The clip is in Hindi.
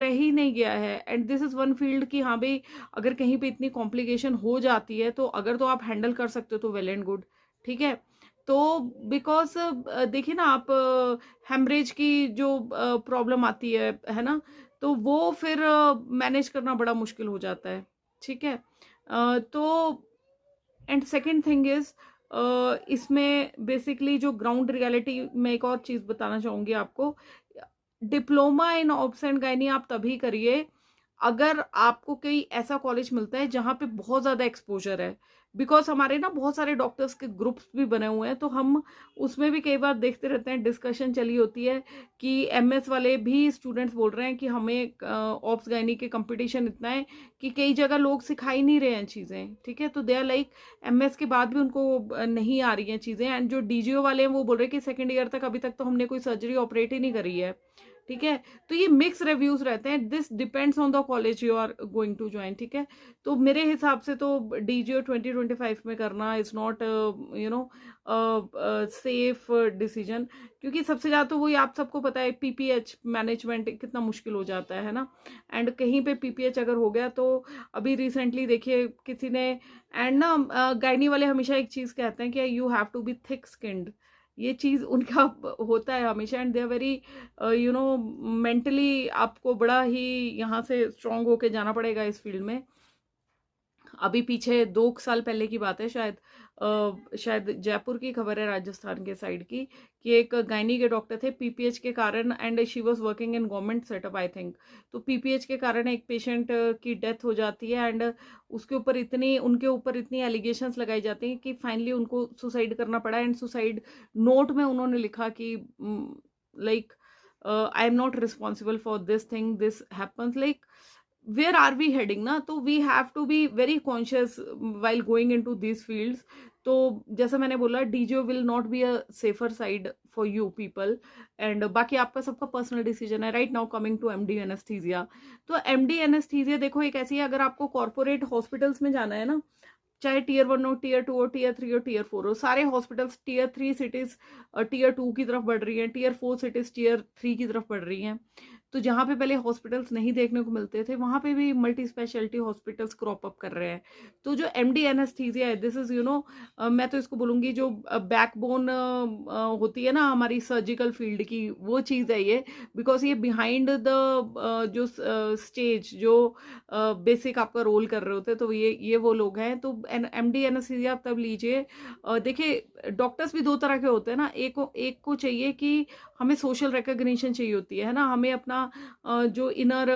रह ही नहीं गया है। And this is one field कि हाँ भाई, अगर कहीं पे इतनी कॉम्प्लिकेशन हो जाती है तो अगर तो आप हैंडल कर सकते हो तो वेल एंड गुड, ठीक है। तो बिकॉज देखिए ना आप, हेमरेज की जो प्रॉब्लम आती है ना, तो वो फिर मैनेज करना बड़ा मुश्किल हो जाता है, ठीक है। तो एंड सेकेंड थिंग इज, इसमें बेसिकली जो ग्राउंड रियलिटी में एक और चीज बताना चाहूंगी आपको। Diploma in obs and gynae आप तभी करिए अगर आपको कोई ऐसा कॉलेज मिलता है जहाँ पे बहुत ज्यादा एक्सपोजर है। बिकॉज हमारे ना बहुत सारे डॉक्टर्स के ग्रुप्स भी बने हुए हैं, तो हम उसमें भी कई बार देखते रहते हैं, डिस्कशन चली होती है कि एमएस वाले भी स्टूडेंट्स बोल रहे हैं कि हमें ऑब्स गायनी के कंपटीशन इतना है कि कई जगह लोग सिखा ही नहीं रहे हैं चीजें, ठीक है। तो दे आर लाइक, एमएस के बाद भी उनको नहीं आ रही हैं चीजें। एंड जो डीजीओ वाले हैं वो बोल रहे हैं कि सेकंड ईयर तक अभी तक तो हमने कोई सर्जरी ऑपरेट ही नहीं करी है, ठीक है। तो ये मिक्स रिव्यूज रहते हैं, this depends on the college you are going to join, ठीक है। तो मेरे हिसाब से तो डीजीओ 2025 में करना is not you know safe decision, क्योंकि सबसे ज्यादा तो वही आप सबको पता है, पीपीएच मैनेजमेंट कितना मुश्किल हो जाता है ना। एंड कहीं पे पीपीएच अगर हो गया तो अभी रिसेंटली देखिए किसी ने, एंड ना गायनी वाले हमेशा एक चीज कहते हैं कि you have to be thick skinned, ये चीज उनका होता है हमेशा। And they are very you know mentally आपको बड़ा ही यहाँ से स्ट्रांग होके जाना पड़ेगा इस फील्ड में। अभी पीछे 2 साल पहले की बात है शायद, शायद जयपुर की खबर है, राजस्थान के साइड की, कि एक गायनी के डॉक्टर थे पीपीएच के कारण, and she was working in government setup I think. तो पीपीएच के कारण एक पेशेंट की डेथ हो जाती है, एंड उसके ऊपर इतनी, उनके ऊपर इतनी एलिगेशंस लगाई जाती हैं कि फाइनली उनको सुसाइड करना पड़ा। एंड सुसाइड नोट में उन्होंने लिखा कि like, I am not responsible for this thing, this happens, like where are we heading ना। तो we have to be very conscious while going into these fields। तो जैसा मैंने बोला, DGO will not be a safer side for you people। And बाकी आपका सबका पर्सनल डिसीजन है। Right now coming to MD anaesthesia. तो एमडी एनेस्थीसिया देखो एक ऐसी है, अगर आपको कॉर्पोरेट हॉस्पिटल्स में जाना है ना, चाहे टीयर 1 हो, टीयर 2 हो, टीयर 3 हो, टीयर 4 हो, सारे हॉस्पिटल्स टीयर 3 सिटीज टीयर 2 की तरफ बढ़ रही हैं, टीयर 4 सिटीज टीयर 3 की तरफ बढ़ रही हैं। तो जहाँ पे पहले हॉस्पिटल्स नहीं देखने को मिलते थे, वहां पे भी multi speciality hospitals crop up कर रहे हैं। तो जो एमडी एनेस्थीसिया है, दिस इज यू नो, मैं तो इसको बोलूंगी जो बैकबोन होती है ना हमारी सर्जिकल फील्ड की, वो चीज है ये। बिकॉज ये बिहाइंड द जो स्टेज, जो बेसिक आपका रोल कर रहे होते हैं, तो ये वो लोग हैं। तो एमडी एनेस्थीसिया आप तब लीजिए। देखिए डॉक्टर्स भी दो तरह के होते हैं ना, एक को चाहिए कि हमें सोशल रिकॉग्निशन चाहिए होती है ना, हमें अपना जो इनर